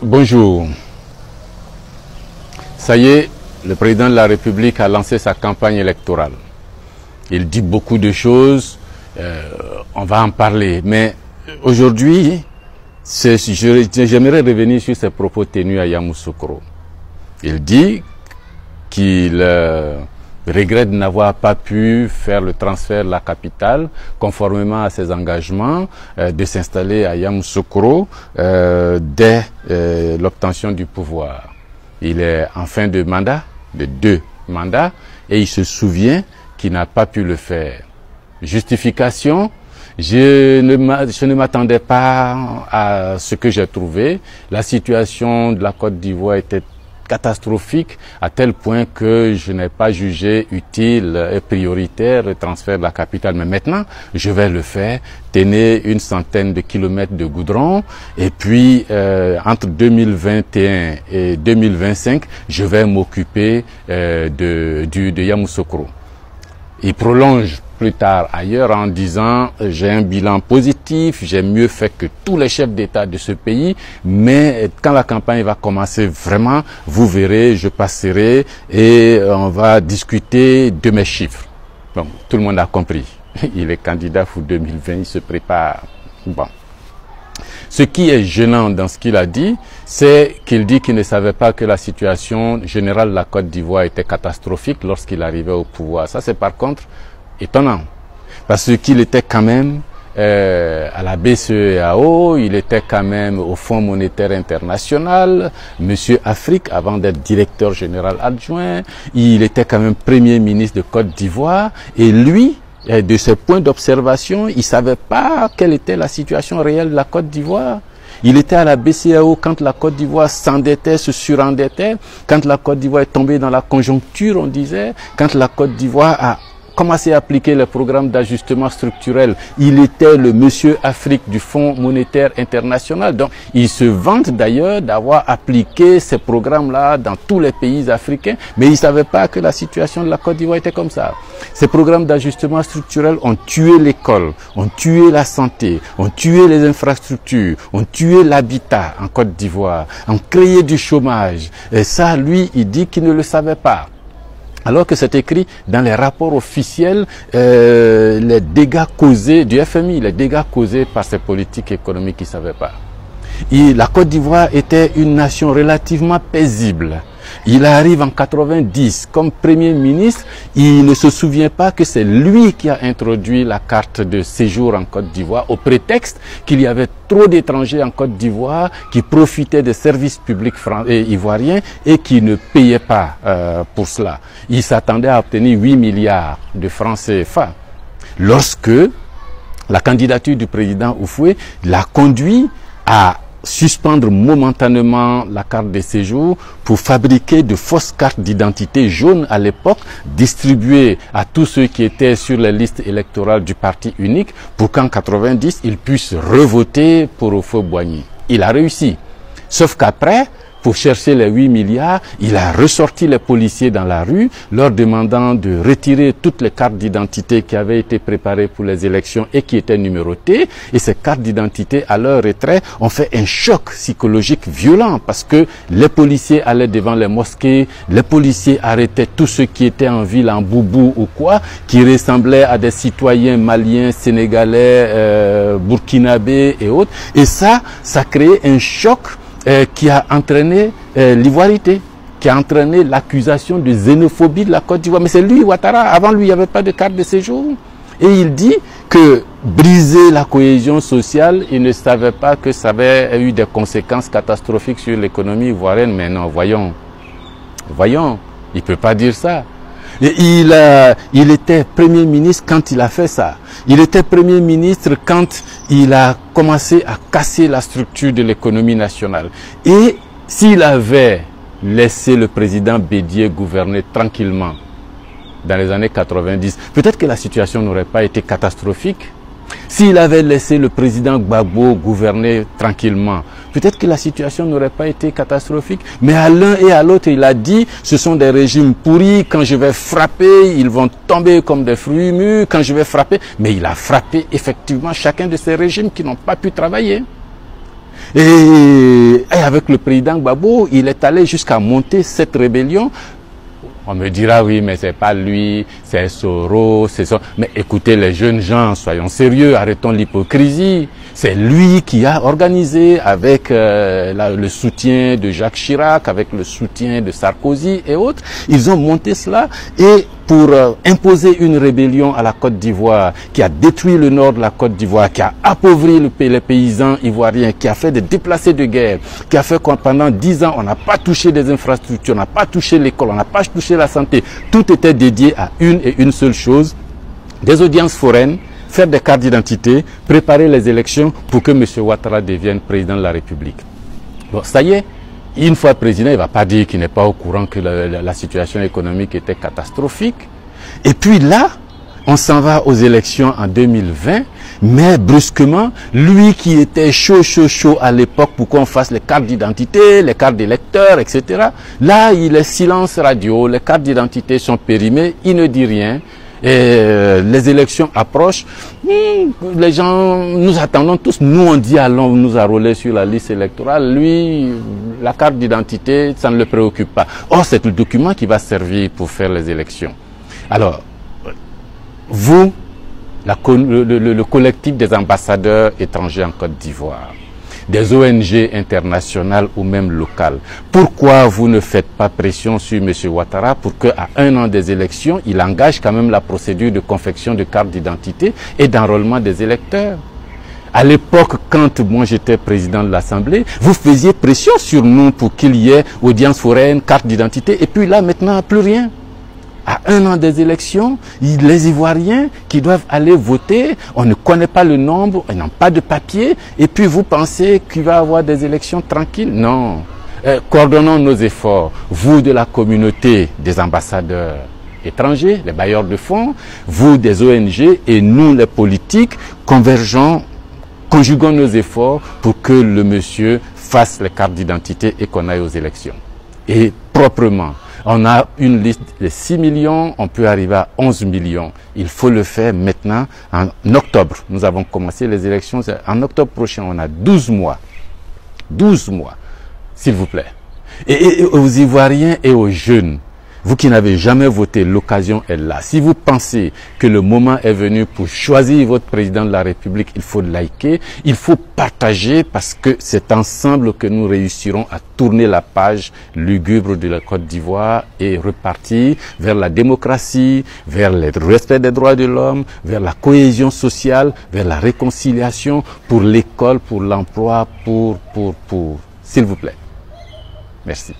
Bonjour. Ça y est, le président de la République a lancé sa campagne électorale. Il dit beaucoup de choses, on va en parler. Mais aujourd'hui, j'aimerais revenir sur ses propos tenus à Yamoussoukro. Il dit qu'il regrette de n'avoir pas pu faire le transfert de la capitale conformément à ses engagements de s'installer à Yamoussoukro dès l'obtention du pouvoir. Il est en fin de mandat, de 2 mandats, et il se souvient qu'il n'a pas pu le faire. Justification, je ne m'attendais pas à ce que j'ai trouvé. La situation de la Côte d'Ivoire était catastrophique à tel point que je n'ai pas jugé utile et prioritaire le transfert de la capitale. Mais maintenant, je vais le faire. Tenez une centaine de kilomètres de goudron et puis entre 2021 et 2025, je vais m'occuper de Yamoussoukro. Il prolonge plus tard ailleurs en disant j'ai un bilan positif, j'ai mieux fait que tous les chefs d'État de ce pays, mais quand la campagne va commencer vraiment, vous verrez, je passerai et on va discuter de mes chiffres. Bon, tout le monde a compris. Il est candidat pour 2020, il se prépare. Bon. Ce qui est gênant dans ce qu'il a dit, c'est qu'il dit qu'il ne savait pas que la situation générale de la Côte d'Ivoire était catastrophique lorsqu'il arrivait au pouvoir. Ça, c'est par contre étonnant, parce qu'il était quand même à la BCEAO, il était quand même au Fonds monétaire international, Monsieur Afrique, avant d'être directeur général adjoint, il était quand même Premier ministre de Côte d'Ivoire, et lui, de ce point d'observation, il ne savait pas quelle était la situation réelle de la Côte d'Ivoire. Il était à la BCEAO quand la Côte d'Ivoire s'endettait, se surendettait, quand la Côte d'Ivoire est tombée dans la conjoncture, on disait, quand la Côte d'Ivoire a commencé à appliquer les programmes d'ajustement structurel. Il était le Monsieur Afrique du Fonds monétaire international. Donc, il se vante d'ailleurs d'avoir appliqué ces programmes-là dans tous les pays africains, mais il ne savait pas que la situation de la Côte d'Ivoire était comme ça. Ces programmes d'ajustement structurel ont tué l'école, ont tué la santé, ont tué les infrastructures, ont tué l'habitat en Côte d'Ivoire, ont créé du chômage. Et ça, lui, il dit qu'il ne le savait pas. Alors que c'est écrit dans les rapports officiels, les dégâts causés du FMI, les dégâts causés par ces politiques économiques qu'il ne savait pas. La Côte d'Ivoire était une nation relativement paisible. Il arrive en 90 comme Premier ministre, il ne se souvient pas que c'est lui qui a introduit la carte de séjour en Côte d'Ivoire au prétexte qu'il y avait trop d'étrangers en Côte d'Ivoire qui profitaient des services publics ivoiriens et qui ne payaient pas pour cela. Il s'attendait à obtenir 8 milliards de francs CFA. Lorsque la candidature du président Houphouët l'a conduit à suspendre momentanément la carte de séjour pour fabriquer de fausses cartes d'identité jaunes à l'époque, distribuées à tous ceux qui étaient sur les listes électorales du parti unique pour qu'en 90, ils puissent revoter pour Houphouët-Boigny. Il a réussi. Sauf qu'après, pour chercher les 8 milliards, il a ressorti les policiers dans la rue, leur demandant de retirer toutes les cartes d'identité qui avaient été préparées pour les élections et qui étaient numérotées. Et ces cartes d'identité, à leur retrait, ont fait un choc psychologique violent parce que les policiers allaient devant les mosquées, les policiers arrêtaient tous ceux qui étaient en ville, en boubou ou quoi, qui ressemblaient à des citoyens maliens, sénégalais, burkinabés et autres. Et ça créait un choc qui a entraîné l'ivoirité, qui a entraîné l'accusation de xénophobie de la Côte d'Ivoire. Mais c'est lui, Ouattara, avant lui, il n'y avait pas de carte de séjour. Et il dit que briser la cohésion sociale, il ne savait pas que ça avait eu des conséquences catastrophiques sur l'économie ivoirienne. Mais non, voyons, il ne peut pas dire ça. Et il était Premier ministre quand il a fait ça. Il était Premier ministre quand il a commencé à casser la structure de l'économie nationale. Et s'il avait laissé le président Bédié gouverner tranquillement dans les années 90, peut-être que la situation n'aurait pas été catastrophique. S'il avait laissé le président Gbagbo gouverner tranquillement, peut-être que la situation n'aurait pas été catastrophique. Mais à l'un et à l'autre, il a dit, ce sont des régimes pourris, quand je vais frapper, ils vont tomber comme des fruits mûrs, quand je vais frapper. Mais il a frappé effectivement chacun de ces régimes qui n'ont pas pu travailler. Et avec le président Gbagbo, il est allé jusqu'à monter cette rébellion. On me dira, oui, mais c'est pas lui, c'est Soro, c'est ça. Mais écoutez les jeunes gens, soyons sérieux, arrêtons l'hypocrisie. C'est lui qui a organisé avec le soutien de Jacques Chirac, avec le soutien de Sarkozy et autres. Ils ont monté cela et pour imposer une rébellion à la Côte d'Ivoire qui a détruit le nord de la Côte d'Ivoire, qui a appauvri les paysans ivoiriens, qui a fait des déplacés de guerre, qui a fait que pendant 10 ans, on n'a pas touché des infrastructures, on n'a pas touché l'école, on n'a pas touché la santé. Tout était dédié à une et une seule chose, des audiences foraines, faire des cartes d'identité, préparer les élections pour que M. Ouattara devienne président de la République. Bon, ça y est. Une fois président, il ne va pas dire qu'il n'est pas au courant que la situation économique était catastrophique. Et puis là, on s'en va aux élections en 2020, mais brusquement, lui qui était chaud à l'époque pour qu'on fasse les cartes d'identité, les cartes d'électeurs, etc. Là, il est silence radio, les cartes d'identité sont périmées, il ne dit rien. Et les élections approchent, les gens, nous attendons tous, nous on dit allons nous enrôler sur la liste électorale, lui, la carte d'identité, ça ne le préoccupe pas. Or, c'est le document qui va servir pour faire les élections. Alors, vous, le collectif des ambassadeurs étrangers en Côte d'Ivoire, des ONG internationales ou même locales, pourquoi vous ne faites pas pression sur M. Ouattara pour qu'à 1 an des élections, il engage quand même la procédure de confection de cartes d'identité et d'enrôlement des électeurs? À l'époque, quand moi j'étais président de l'Assemblée, vous faisiez pression sur nous pour qu'il y ait audience foraine, carte d'identité, et puis là maintenant plus rien. À 1 an des élections, les Ivoiriens qui doivent aller voter, on ne connaît pas le nombre, ils n'ont pas de papier, et puis vous pensez qu'il va y avoir des élections tranquilles? Non. Coordonnons nos efforts, vous de la communauté des ambassadeurs étrangers, les bailleurs de fonds, vous des ONG et nous les politiques, conjuguons nos efforts pour que le monsieur fasse les cartes d'identité et qu'on aille aux élections. Et proprement. On a une liste de 6 millions, on peut arriver à 11 millions. Il faut le faire maintenant en octobre. Nous avons commencé les élections en octobre prochain. On a 12 mois. 12 mois, s'il vous plaît. Et aux Ivoiriens et aux jeunes, vous qui n'avez jamais voté, l'occasion est là. Si vous pensez que le moment est venu pour choisir votre président de la République, il faut liker, il faut partager parce que c'est ensemble que nous réussirons à tourner la page lugubre de la Côte d'Ivoire et repartir vers la démocratie, vers le respect des droits de l'homme, vers la cohésion sociale, vers la réconciliation, pour l'école, pour l'emploi, pour. S'il vous plaît. Merci.